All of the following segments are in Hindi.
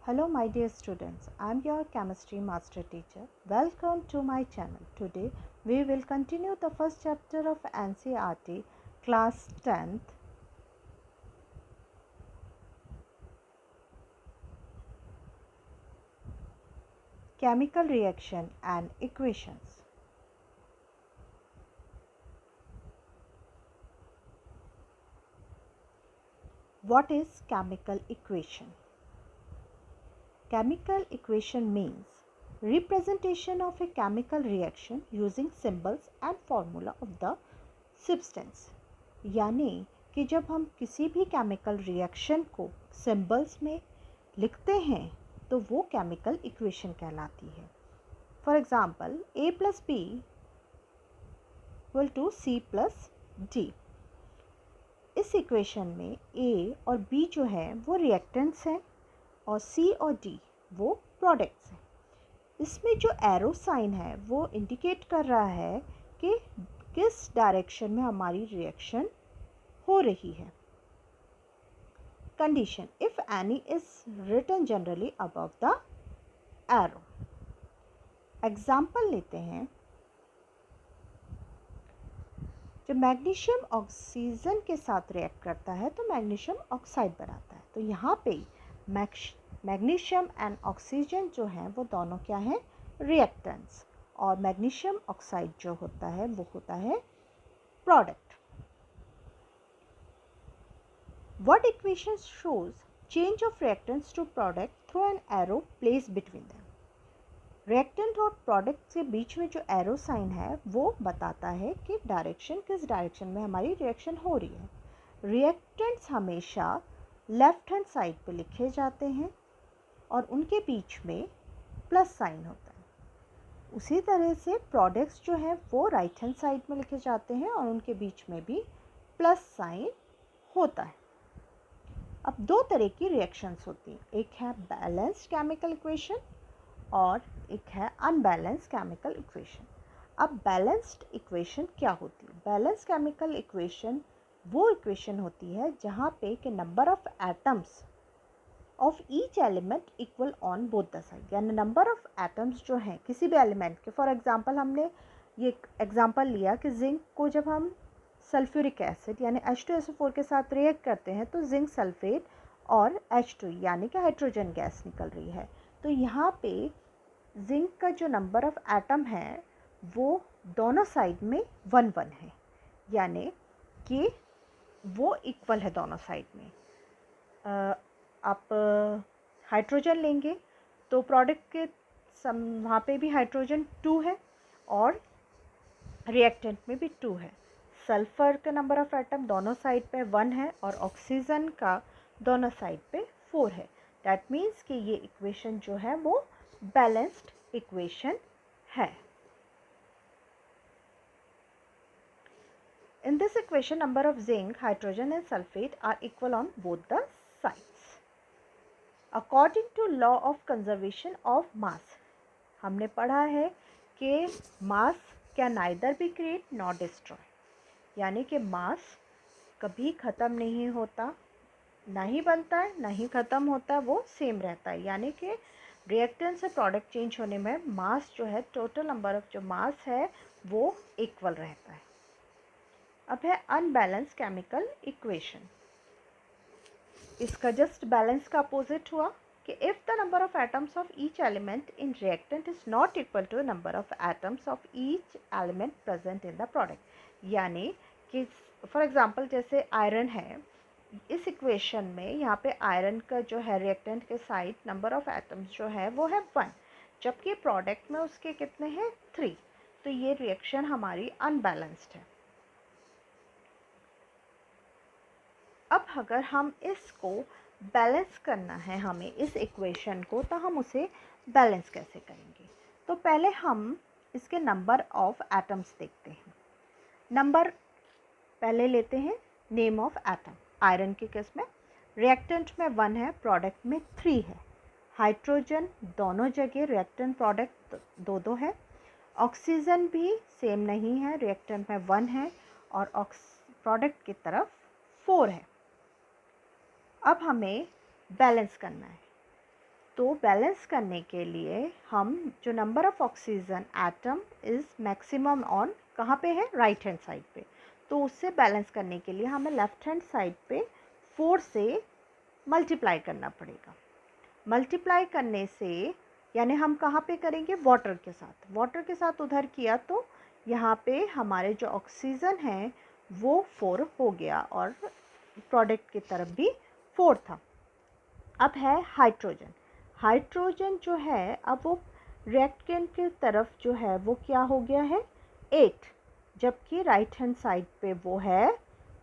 Hello my dear students, I am your chemistry master teacher. Welcome to my channel. Today we will continue the first chapter of NCERT class 10th. Chemical reaction and equations. What is chemical equation? Chemical equation means representation of a chemical reaction using symbols and formula of the substance. यानी कि जब हम किसी भी केमिकल रिएक्शन को सिंबल्स में लिखते हैं तो वो केमिकल इक्वेशन कहलाती है. For example A plus B equal to C plus D. इस इक्वेशन में A और B जो है वो रिएक्टेंट्स हैं और C और D वो प्रोडक्ट्स हैं. इसमें जो एरो साइन है वो इंडिकेट कर रहा है कि किस डायरेक्शन में हमारी रिएक्शन हो रही है. Condition if any is written generally above the arrow. Example लेते हैं. जब मैग्नीशियम ऑक्सीजन के साथ रिएक्ट करता है तो मैग्नीशियम ऑक्साइड बनाता है. तो यहाँ पे मैग्नीशियम एंड ऑक्सीजन जो हैं वो दोनों क्या हैं, रिएक्टेंट्स, और मैग्नीशियम ऑक्साइड जो होता है वो होता है product. What equation shows change of reactants to product through an arrow placed between them? Reactant और प्रोडक्ट के बीच में जो एरो साइन है वो बताता है कि डायरेक्शन किस डायरेक्शन में हमारी रिएक्शन हो रही है. रिएक्टेंट्स हमेशा लेफ्ट हैंड साइड पे लिखे जाते हैं और उनके बीच में प्लस साइन होता है. उसी तरह से प्रोडक्ट्स जो हैं वो राइट हैंड साइड में लिखे जाते हैं और उनके बीच में भी प्लस साइन होता है. अब दो तरह की रिएक्शंस होती हैं. एक है बैलेंस्ड केमिकल इक्वेशन और एक है अनबैलेंस्ड केमिकल इक्वेशन. अब बैलेंस्ड इक्वेशन क्या होती है? बैलेंस्ड केमिकल इक्वेशन वो इक्वेशन होती है जहाँ पे कि number of atoms of each element equal on both the side. यानी नंबर ऑफ एटम्स जो हैं किसी भी एलिमेंट के, फॉर एग्जांपल हमने ये एग्जांपल लिया कि जिंक को जब हम सल्फ्यूरिक एसिड यानी H2SO4 के साथ रिएक्ट करते हैं तो जिंक सल्फेट और H2 यानी कि हाइड्रोजन गैस निकल रही है. तो यहाँ पे जिंक का जो नंबर ऑफ एटम है वो दोनों साइड में 1 है, यानी कि वो इक्वल है दोनों साइड में. आप हाइड्रोजन लेंगे तो प्रोडक्ट के वहाँ पे भी हाइड्रोजन 2 है और रिएक्टेंट में भी 2 है. सल्फ़र का नंबर ऑफ एटम दोनों साइड पे 1 है और ऑक्सीजन का दोनों साइड पे 4 है. दैट मीन्स कि ये इक्वेशन जो है वो बैलेंस्ड इक्वेशन है. In this equation, number of zinc, hydrogen and sulfate are equal on both the sides. According to law of conservation of mass, हमने पढ़ा है कि mass can neither be create nor destroy. यानी कि मास कभी ख़त्म नहीं होता, ना ही बनता है ना ही ख़त्म होता है, वो सेम रहता है. यानी कि रिएक्टेंट से प्रोडक्ट चेंज होने में मास जो है, टोटल नंबर ऑफ जो मास है वो इक्वल रहता है. अब है अनबैलेंस केमिकल इक्वेशन. इसका जस्ट बैलेंस का अपोजिट हुआ कि if the number of atoms of each element in reactant is not equal to number of atoms of each element present in the product. यानी कि फॉर एग्जांपल जैसे आयरन है, इस इक्वेशन में यहाँ पे आयरन का जो है रिएक्टेंट के साइड नंबर ऑफ एटम्स जो है वो है 1, जबकि प्रोडक्ट में उसके कितने हैं 3. तो ये रिएक्शन हमारी अनबैलेंस्ड है. अब अगर हम इसको बैलेंस करना है हमें इस इक्वेशन को, तो हम उसे बैलेंस कैसे करेंगे? तो पहले हम इसके नंबर ऑफ एटम्स देखते हैं. नंबर पहले लेते हैं नेम ऑफ एटम. आयरन के केस में रिएक्टेंट में 1 है, प्रोडक्ट में 3 है. हाइड्रोजन दोनों जगह रिएक्टेंट प्रोडक्ट 2 है. ऑक्सीजन भी सेम नहीं है, रिएक्टेंट में 1 है और प्रोडक्ट की तरफ 4 है. अब हमें बैलेंस करना है. तो बैलेंस करने के लिए हम जो number of oxygen atom is maximum on कहाँ पे है, राइट हैंड साइड पे, तो उससे बैलेंस करने के लिए हमें लेफ़्ट हैंड साइड पे 4 से मल्टीप्लाई करना पड़ेगा। मल्टीप्लाई करने से यानी हम कहाँ पे करेंगे, वाटर के साथ उधर किया तो यहाँ पे हमारे जो ऑक्सीजन है वो 4 हो गया और प्रोडक्ट की तरफ भी 4 था। अब है हाइड्रोजन। हाइड्रोजन जो है अब वो रिएक्टेंट की तरफ जो है वो क्या हो गया है, 8, जबकि राइट हैंड साइड पे वो है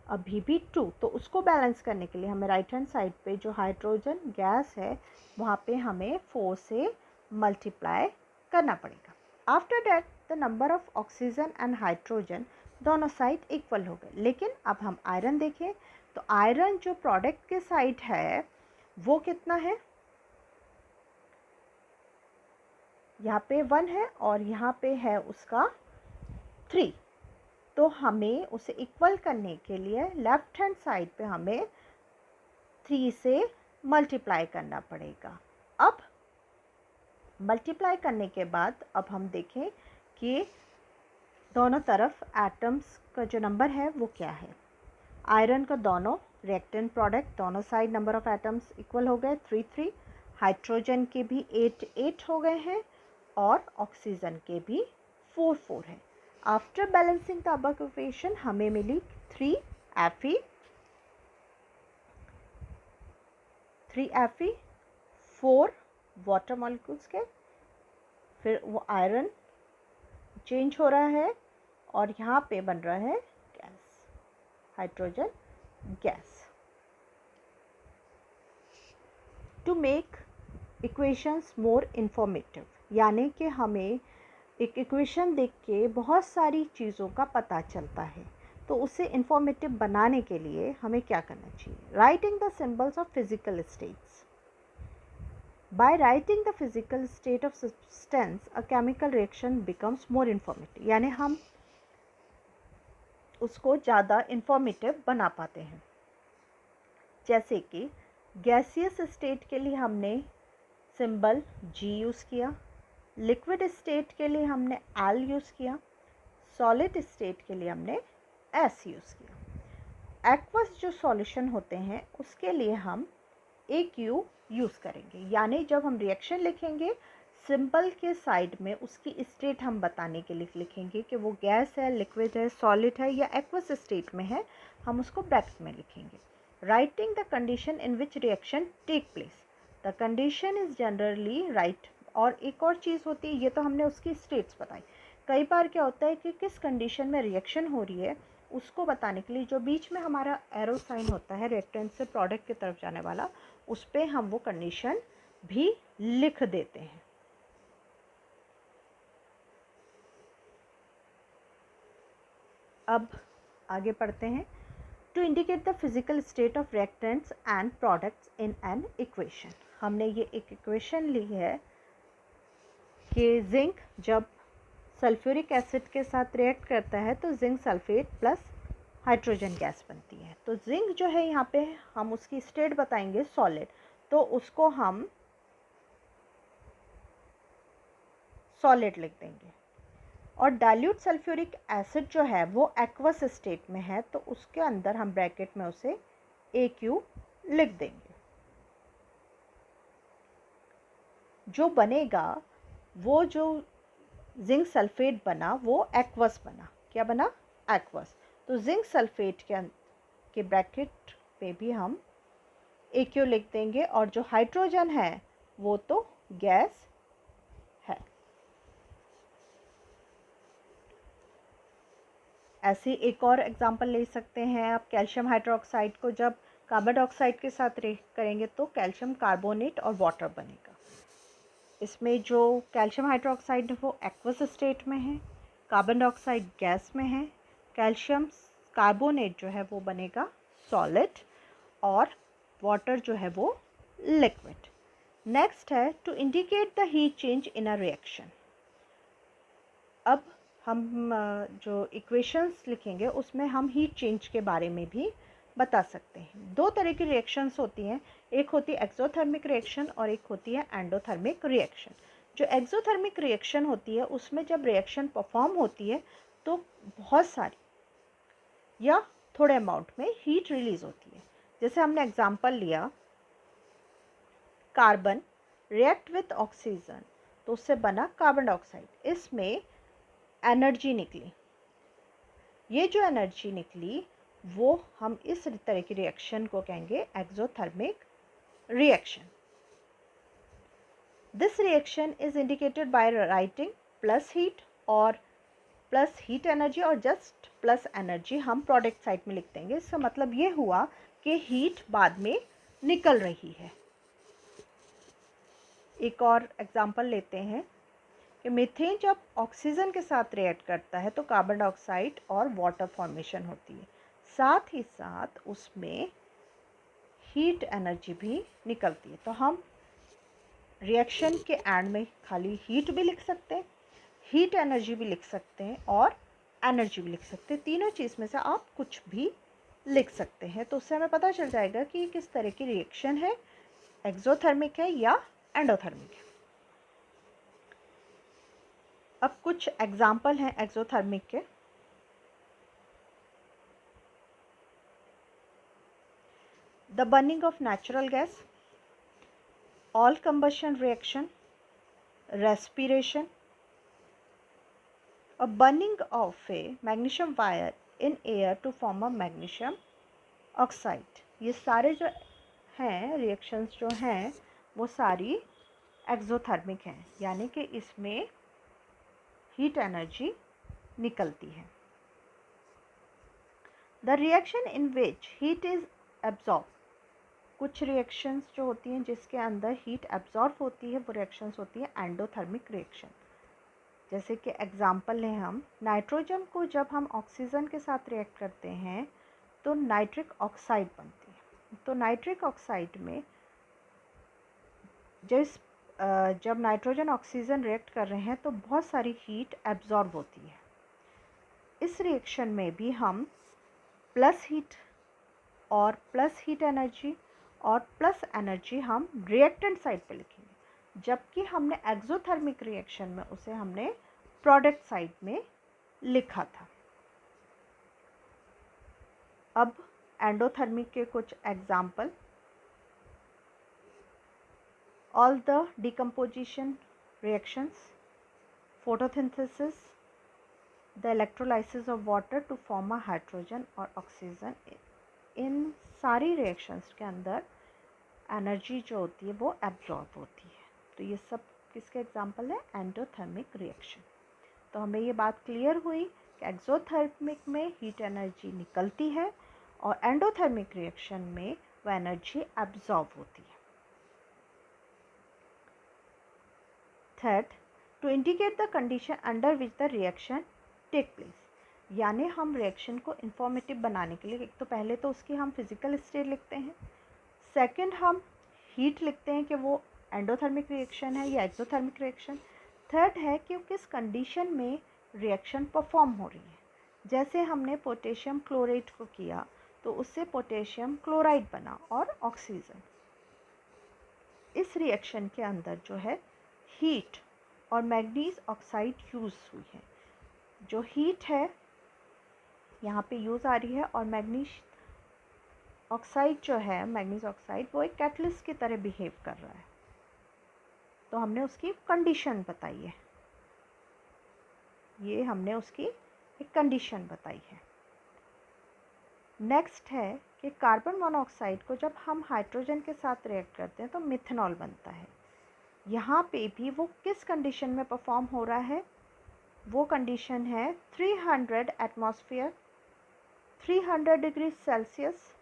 अभी भी 2। तो उसको बैलेंस करने के लिए हमें राइट हैंड साइड पे जो हाइड्रोजन गैस है वहाँ पे हमें 4 से मल्टीप्लाई करना पड़ेगा। After that the number of oxygen and hydrogen दोनों साइड इक्वल हो गए। लेकिन अब हम आयरन देखें तो आयरन जो प्रोडक्ट के साइड है वो कितना है, यहाँ पे 1 है और यहाँ पे है उसका 3। तो हमें उसे इक्वल करने के लिए लेफ्ट हैंड साइड पे हमें 3 से मल्टीप्लाई करना पड़ेगा। अब मल्टीप्लाई करने के बाद अब हम देखें कि दोनों तरफ एटम्स का जो नंबर है वो क्या है। आयरन का दोनों रिएक्टेंट प्रोडक्ट दोनों side number of atoms equal हो गए 3 हाइड्रोजन के भी 8 हो गए हैं और ऑक्सीजन के भी 4 है। After balancing the above equation हमें मिली 3 Fe 4 वाटर मॉलिक्यूल्स के, फिर वो आयरन चेंज हो रहा है और यहाँ पे बन रहा है gas, hydrogen gas. To make equations more informative, यानी कि हमें एक इक्वेशन देख के बहुत सारी चीज़ों का पता चलता है, तो उसे इंफॉर्मेटिव बनाने के लिए हमें क्या करना चाहिए, writing the symbols of physical states. By writing the physical state of substance a chemical reaction becomes more informative, यानी हम उसको ज़्यादा इंफॉर्मेटिव बना पाते हैं। जैसे कि गैसियस स्टेट के लिए हमने सिंबल G यूज़ किया, लिक्विड स्टेट के लिए हमने L यूज़ किया, सॉलिड स्टेट के लिए हमने S यूज़ किया। एक्वस जो सॉल्यूशन होते हैं उसके लिए हम AQ यूज़ करेंगे, यानी जब हम रिएक्शन लिखेंगे सिंबल के साइड में उसकी स्टेट हम बताने के लिए लिखेंगे कि वो गैस है, लिक्विड है, सॉलिड है या एक्वस स्टेट में है, हम उसको ब्रैकेट में लिखेंगे। Writing the condition in which reaction take place, the condition is generally write. और एक और चीज़ होती है, ये तो हमने उसकी स्टेट्स बताई, कई बार क्या होता है कि किस कंडीशन में रिएक्शन हो रही है उसको बताने के लिए जो बीच में हमारा एरो साइन होता है रिएक्टेंट से प्रोडक्ट की तरफ जाने वाला, उस पर हम वो कंडीशन भी लिख देते हैं। अब आगे पढ़ते हैं। To indicate the physical state of reactants and products in an equation, हमने ये एक इक्वेशन ली है कि जिंक जब सल्फ्यूरिक एसिड के साथ रिएक्ट करता है तो zinc sulphate plus hydrogen gas बनती है। तो जिंक जो है यहाँ पे हम उसकी स्टेट बताएंगे सॉलिड, तो उसको हम सॉलिड लिख देंगे। और डाइल्यूट सल्फ्यूरिक एसिड जो है वो एक्वस स्टेट में है, तो उसके अंदर हम ब्रैकेट में उसे AQ लिख देंगे। जो बनेगा वो जो जिंक सल्फेट बना वो एक्वस बना, क्या बना, एक्वस। तो जिंक सल्फेट के ब्रैकेट पे भी हम AQ लिख देंगे और जो हाइड्रोजन है वो तो गैस है। ऐसे एक और एग्जांपल ले सकते हैं आप, कैल्शियम हाइड्रोक्साइड को जब कार्बन डाइऑक्साइड के साथ रिएक्ट करेंगे तो कैल्शियम कार्बोनेट और वाटर बनेगा। इसमें जो कैल्शियम हाइड्रोक्साइड है वो एक्वस स्टेट में है, कार्बन डाइऑक्साइड गैस में है, कैल्शियम कार्बोनेट जो है वो बनेगा सॉलिड और वाटर जो है वो लिक्विड। नेक्स्ट है to indicate the heat change in a reaction. अब हम जो इक्वेशंस लिखेंगे उसमें हम हीट चेंज के बारे में भी बता सकते हैं। दो तरह की रिएक्शंस होती हैं, एक होती है एक्सोथर्मिक रिएक्शन और एक होती है एंडोथर्मिक रिएक्शन। जो एक्सोथर्मिक रिएक्शन होती है उसमें जब रिएक्शन परफॉर्म होती है तो बहुत सारी या थोड़े अमाउंट में हीट रिलीज होती है। जैसे हमने एग्जांपल लिया कार्बन रिएक्ट विथ ऑक्सीजन, तो उससे बना कार्बन डाइऑक्साइड, इसमें एनर्जी निकली। ये जो एनर्जी निकली वो हम इस तरह की रिएक्शन को कहेंगे exothermic reaction. This reaction is indicated by writing plus heat और प्लस हीट एनर्जी और जस्ट प्लस एनर्जी हम प्रोडक्ट साइड में लिख देंगे। इसका मतलब ये हुआ कि हीट बाद में निकल रही है। एक और एग्जांपल लेते हैं कि मीथेन जब ऑक्सीजन के साथ रिएक्ट करता है तो कार्बन डाइऑक्साइड और वाटर फॉर्मेशन होती है, साथ ही साथ उसमें हीट एनर्जी भी निकलती है। तो हम रिएक्शन के एंड में खाली हीट भी लिख सकते हैं, हीट एनर्जी भी लिख सकते हैं और एनर्जी भी लिख सकते हैं। तीनों चीज़ में से आप कुछ भी लिख सकते हैं। तो उससे हमें पता चल जाएगा कि किस तरह की रिएक्शन है, एक्सोथर्मिक है या एंडोथर्मिक है। अब कुछ एग्जाम्पल हैं एक्सोथर्मिक के। The burning of natural gas, all combustion reaction, respiration, a burning of a magnesium wire in air to form a magnesium oxide। ये सारे जो हैं रिएक्शंस जो हैं वो सारी एक्सोथर्मिक हैं, यानी कि इसमें हीट एनर्जी निकलती है। The reaction in which heat is absorb, कुछ रिएक्शंस जो होती हैं जिसके अंदर हीट एब्जॉर्ब होती है वो रिएक्शंस होती है एंडोथर्मिक रिएक्शन। जैसे कि एग्जाम्पल लें हम, नाइट्रोजन को जब हम ऑक्सीजन के साथ रिएक्ट करते हैं तो नाइट्रिक ऑक्साइड बनती है। तो नाइट्रिक ऑक्साइड में जब नाइट्रोजन ऑक्सीजन रिएक्ट कर रहे हैं तो बहुत सारी हीट एब्जॉर्ब होती है। इस रिएक्शन में भी हम प्लस हीट और प्लस हीट एनर्जी और प्लस एनर्जी हम रिएक्टेंट साइड पे लिखेंगे, जबकि हमने एक्सोथर्मिक रिएक्शन में उसे हमने प्रोडक्ट साइड में लिखा था। अब एंडोथर्मिक के कुछ example, all the decomposition reactions, photosynthesis, the electrolysis of water to form a hydrogen और ऑक्सीजन। इन सारी रिएक्शंस के अंदर एनर्जी जो होती है वो एब्जॉर्ब होती है। तो ये सब किसके एग्जाम्पल है, एंडोथर्मिक रिएक्शन। तो हमें ये बात क्लियर हुई कि एक्सोथर्मिक में हीट एनर्जी निकलती है और एंडोथर्मिक रिएक्शन में वो एनर्जी एब्जॉर्ब होती है। Third, to indicate the condition under which the reaction take place, यानी हम रिएक्शन को इंफॉर्मेटिव बनाने के लिए एक तो पहले तो उसकी हम फिजिकल स्टेट लिखते हैं, सेकंड हम हीट लिखते हैं कि वो एंडोथर्मिक रिएक्शन है या एक्सोथर्मिक रिएक्शन, थर्ड है कि किस कंडीशन में रिएक्शन परफॉर्म हो रही है। जैसे हमने पोटेशियम क्लोराइड को किया तो उससे पोटेशियम क्लोराइड बना और ऑक्सीजन। इस रिएक्शन के अंदर जो है हीट और मैग्नीज ऑक्साइड यूज़ हुई है। जो हीट है यहाँ पे यूज़ आ रही है और मैग्नीज ऑक्साइड जो है, मैग्नीज ऑक्साइड, वो एक कैटलिस्ट की तरह बिहेव कर रहा है। तो हमने उसकी कंडीशन बताई है, ये हमने उसकी एक कंडीशन बताई है। नेक्स्ट है कि कार्बन मोनोऑक्साइड को जब हम हाइड्रोजन के साथ रिएक्ट करते हैं तो मिथेनॉल बनता है। यहाँ पे भी वो किस कंडीशन में परफॉर्म हो रहा है, वो कंडीशन है 300 एटमॉस्फेयर, 300 डिग्री सेल्सियस,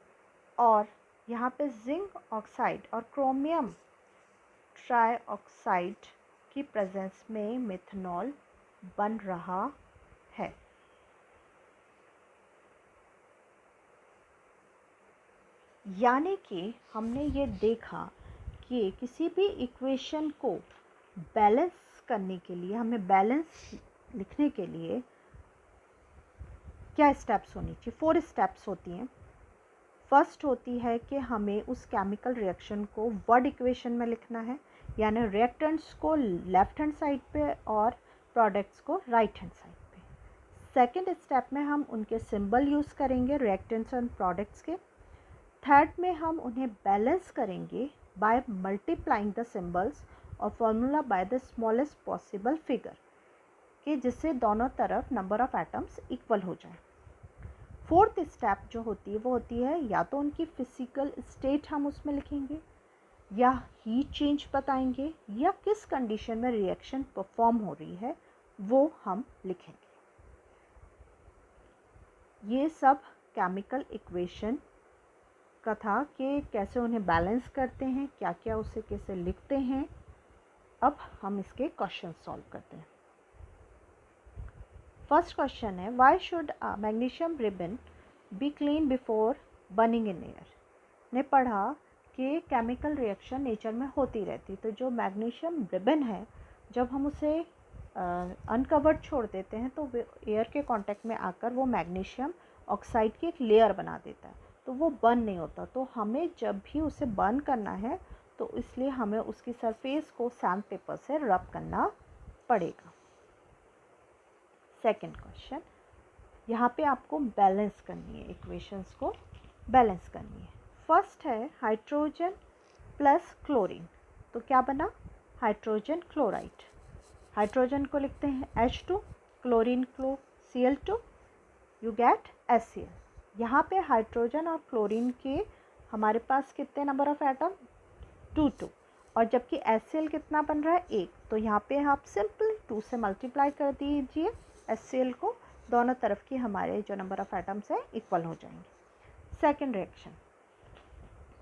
और यहाँ पे जिंक ऑक्साइड और क्रोमियम ट्राइऑक्साइड की प्रेजेंस में मिथेनॉल बन रहा है। यानी कि हमने ये देखा कि किसी भी इक्वेशन को बैलेंस करने के लिए, हमें बैलेंस लिखने के लिए क्या स्टेप्स होनी चाहिए, 4 स्टेप्स होती हैं। फर्स्ट होती है कि हमें उस केमिकल रिएक्शन को वर्ड इक्वेशन में लिखना है, यानी रिएक्टेंट्स को लेफ्ट हैंड साइड पे और प्रोडक्ट्स को राइट हैंड साइड पे। सेकंड स्टेप में हम उनके सिंबल यूज़ करेंगे रिएक्टेंट्स और प्रोडक्ट्स के। थर्ड में हम उन्हें बैलेंस करेंगे बाय मल्टीप्लाइंग द सिंबल्स और formula by the smallest possible figure, कि जिससे दोनों तरफ नंबर ऑफ एटम्स इक्वल हो जाए। फोर्थ स्टेप जो होती है वो होती है या तो उनकी फिजिकल स्टेट हम उसमें लिखेंगे, या हीट चेंज बताएंगे, या किस कंडीशन में रिएक्शन परफॉर्म हो रही है वो हम लिखेंगे। ये सब केमिकल इक्वेशन का था कि कैसे उन्हें बैलेंस करते हैं, क्या क्या उसे कैसे लिखते हैं। अब हम इसके क्वेश्चन सॉल्व करते हैं। फर्स्ट क्वेश्चन है, why should a magnesium ribbon be clean before burning in air. ने पढ़ा कि केमिकल रिएक्शन नेचर में होती रहती, तो जो मैग्नीशियम रिबन है जब हम उसे अनकवर्ड छोड़ देते हैं तो एयर के कांटेक्ट में आकर वो मैग्नीशियम ऑक्साइड की एक लेयर बना देता है, तो वो बर्न नहीं होता। तो हमें जब भी उसे बर्न करना है तो इसलिए हमें उसकी सरफेस को सैंड पेपर से रब करना पड़ेगा। सेकंड क्वेश्चन, यहाँ पे आपको बैलेंस करनी है, इक्वेशंस को बैलेंस करनी है। फर्स्ट है हाइड्रोजन प्लस क्लोरीन, तो क्या बना हाइड्रोजन क्लोराइड। हाइड्रोजन को लिखते हैं H2, क्लोरीन को Cl2, यू गेट HCl। यहाँ पे हाइड्रोजन और क्लोरीन के हमारे पास कितने नंबर ऑफ एटम 2 और जबकि HCl कितना बन रहा है 1, तो यहाँ पे आप सिंपल 2 से मल्टीप्लाई कर दीजिए HCl को, दोनों तरफ की हमारे जो नंबर ऑफ एटम्स है इक्वल हो जाएंगे। सेकेंड रिएक्शन,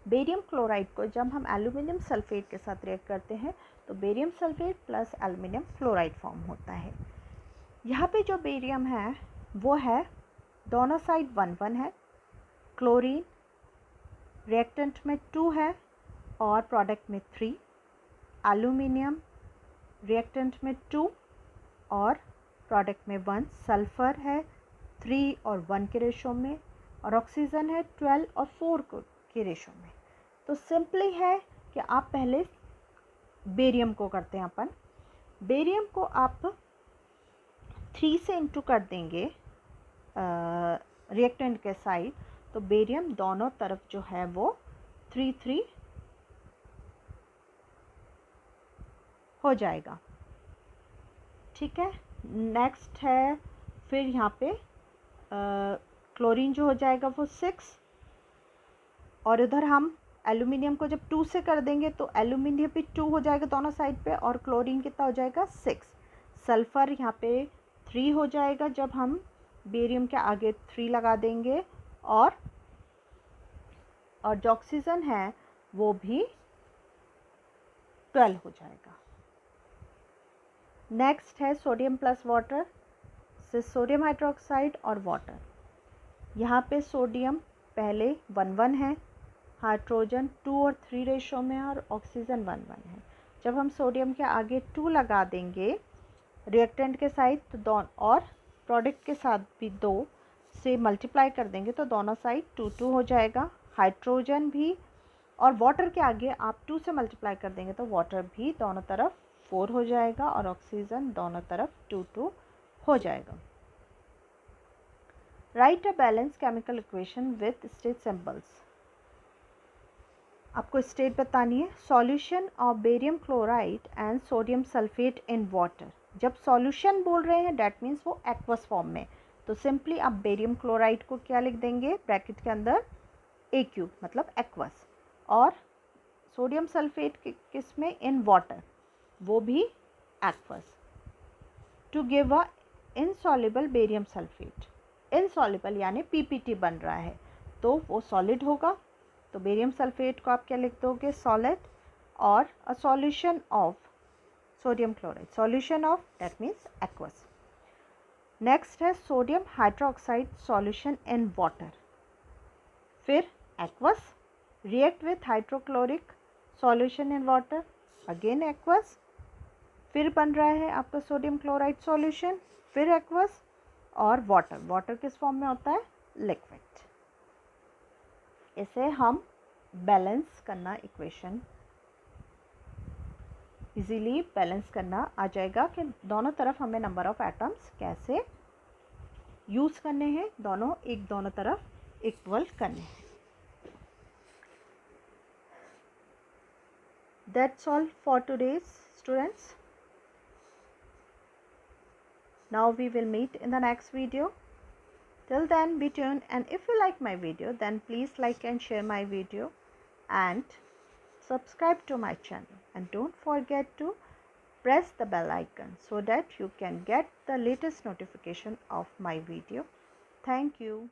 बेरियम क्लोराइड को जब हम एल्यूमिनियम सल्फेट के साथ रिएक्ट करते हैं तो barium sulphate plus aluminium chloride form होता है। यहाँ पे जो बेरियम है वो है दोनों साइड 1 है, क्लोरीन रिएक्टेंट में 2 है और प्रोडक्ट में 3, एल्यूमिनियम रिएक्टेंट में 2 और प्रोडक्ट में 1, सल्फ़र है 3 और 1 के रेशो में, और ऑक्सीजन है 12 और 4 के रेशो में। तो सिंपली है कि आप पहले बेरियम को करते हैं अपन, बेरियम को आप 3 से इंटू कर देंगे रिएक्टेंट के साइड, तो बेरियम दोनों तरफ जो है वो 3 हो जाएगा। ठीक है, नेक्स्ट है फिर यहाँ पे क्लोरीन जो हो जाएगा वो 6, और इधर हम एल्यूमिनियम को जब 2 से कर देंगे तो एल्यूमिनियम भी 2 हो जाएगा दोनों साइड पे, और क्लोरीन कितना हो जाएगा 6। सल्फ़र यहाँ पे 3 हो जाएगा जब हम बेरियम के आगे 3 लगा देंगे, और जो ऑक्सीजन है वो भी 12 हो जाएगा। नेक्स्ट है सोडियम प्लस वाटर, से सोडियम हाइड्रोक्साइड और वाटर। यहाँ पे सोडियम पहले 1 है, हाइड्रोजन 2 और 3 रेशो में, और ऑक्सीजन 1 है। जब हम सोडियम के आगे 2 लगा देंगे रिएक्टेंट के साइड तो दोनों, और प्रोडक्ट के साथ भी 2 से मल्टीप्लाई कर देंगे तो दोनों साइड 2 हो जाएगा। हाइड्रोजन भी, और वाटर के आगे आप 2 से मल्टीप्लाई कर देंगे तो वाटर भी दोनों तरफ 4 हो जाएगा, और ऑक्सीजन दोनों तरफ 2 हो जाएगा। Right a balance chemical equation with state symbols. आपको स्टेट बतानी है, solution of barium chloride and sodium sulphate in water. जब सॉल्यूशन बोल रहे हैं डैट मीन्स वो एक्वस फॉर्म में, तो सिंपली आप बेरियम क्लोराइड को क्या लिख देंगे ब्रैकेट के अंदर AQ, मतलब एक्वस, और सोडियम सल्फेट किस में इन वाटर, वो भी aqueous. To give a insoluble barium sulphate, insoluble यानी PPT बन रहा है तो वो सॉलिड होगा, तो बेरियम सल्फेट को आप क्या लिख दोगे सॉलिड, और a solution of sodium chloride, solution of that means aqueous. Next है sodium hydroxide solution in water, फिर aqueous, react with hydrochloric solution in water, again aqueous, फिर बन रहा है आपका सोडियम क्लोराइड सॉल्यूशन, फिर एक्वस, और वाटर। वाटर किस फॉर्म में होता है लिक्विड। इसे हम बैलेंस करना, इक्वेशन इजीली बैलेंस करना आ जाएगा कि दोनों तरफ हमें नंबर ऑफ एटम्स कैसे यूज़ करने हैं, दोनों तरफ इक्वल करने हैं. That's all for today's students. Now we will meet in the next video. Till then, be tuned, and if you like my video, then please like and share my video and subscribe to my channel, and don't forget to press the bell icon so that you can get the latest notification of my video. Thank you.